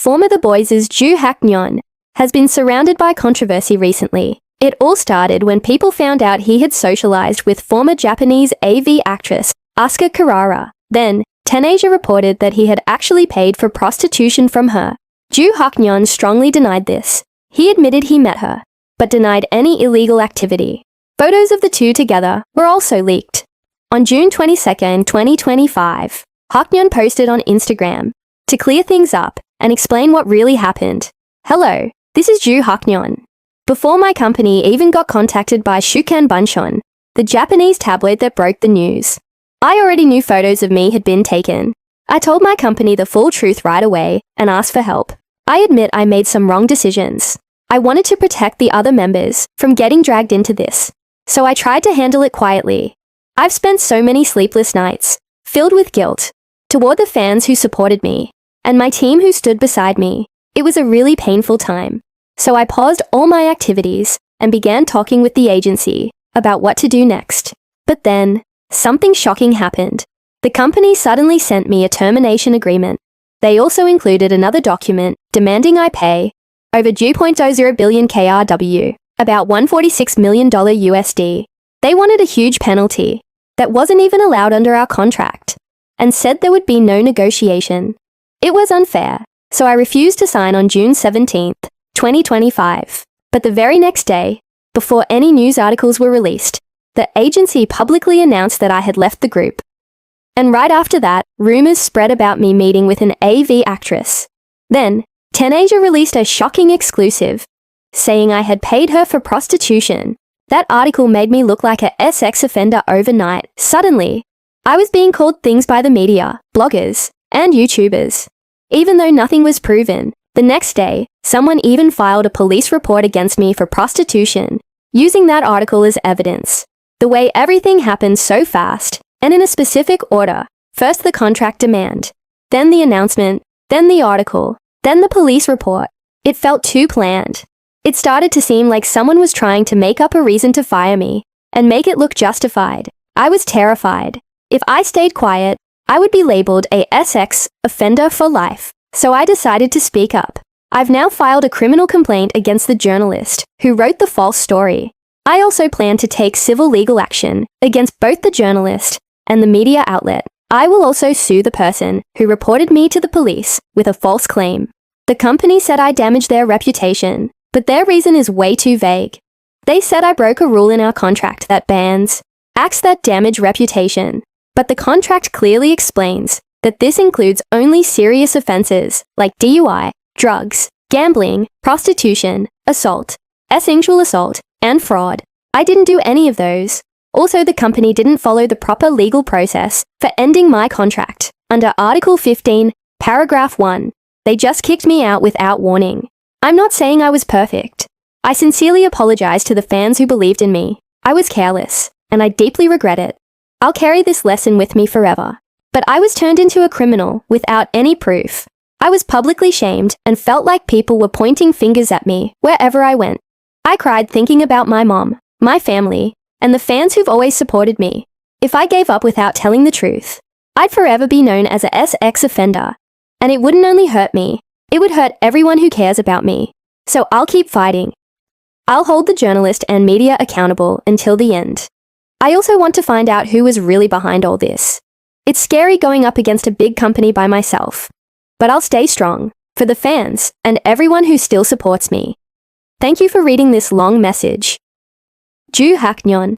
Former The Boys' Joo Haknyeon has been surrounded by controversy recently. It all started when people found out he had socialized with former Japanese AV actress Asuka Kirara. Then, TenAsia reported that he had actually paid for prostitution from her. Joo Haknyeon strongly denied this. He admitted he met her, but denied any illegal activity. Photos of the two together were also leaked. On June 22, 2025, Haknyeon posted on Instagram to clear things up and explain what really happened. "Hello, this is Joo Haknyeon. Before my company even got contacted by Shukan Bunshon, the Japanese tabloid that broke the news, I already knew photos of me had been taken. I told my company the full truth right away and asked for help. I admit I made some wrong decisions. I wanted to protect the other members from getting dragged into this, so I tried to handle it quietly. I've spent so many sleepless nights, filled with guilt, toward the fans who supported me, and my team who stood beside me. It was a really painful time. So I paused all my activities and began talking with the agency about what to do next. But then, something shocking happened. The company suddenly sent me a termination agreement. They also included another document demanding I pay over 2.00 billion KRW, about $146 million USD. They wanted a huge penalty that wasn't even allowed under our contract, and said there would be no negotiation. It was unfair, so I refused to sign on June 17, 2025. But the very next day, before any news articles were released, the agency publicly announced that I had left the group. And right after that, rumors spread about me meeting with an AV actress. Then, TenAsia released a shocking exclusive, saying I had paid her for prostitution. That article made me look like a sex offender overnight. Suddenly, I was being called things by the media, bloggers, and YouTubers. Even though nothing was proven, the next day, someone even filed a police report against me for prostitution, using that article as evidence. The way everything happened so fast, and in a specific order, first the contract demand, then the announcement, then the article, then the police report. It felt too planned. It started to seem like someone was trying to make up a reason to fire me, and make it look justified. I was terrified. If I stayed quiet, I would be labeled a sex offender for life. So I decided to speak up. I've now filed a criminal complaint against the journalist who wrote the false story. I also plan to take civil legal action against both the journalist and the media outlet. I will also sue the person who reported me to the police with a false claim. The company said I damaged their reputation, but their reason is way too vague. They said I broke a rule in our contract that bans acts that damage reputation, but the contract clearly explains that this includes only serious offenses like DUI, drugs, gambling, prostitution, assault, sexual assault, and fraud. I didn't do any of those. Also, the company didn't follow the proper legal process for ending my contract. Under Article 15, Paragraph 1, they just kicked me out without warning. I'm not saying I was perfect. I sincerely apologize to the fans who believed in me. I was careless, and I deeply regret it. I'll carry this lesson with me forever. But I was turned into a criminal without any proof. I was publicly shamed and felt like people were pointing fingers at me wherever I went. I cried thinking about my mom, my family, and the fans who've always supported me. If I gave up without telling the truth, I'd forever be known as a sex offender. And it wouldn't only hurt me, it would hurt everyone who cares about me. So I'll keep fighting. I'll hold the journalist and media accountable until the end. I also want to find out who was really behind all this. It's scary going up against a big company by myself. But I'll stay strong, for the fans, and everyone who still supports me. Thank you for reading this long message. Joo Haknyeon.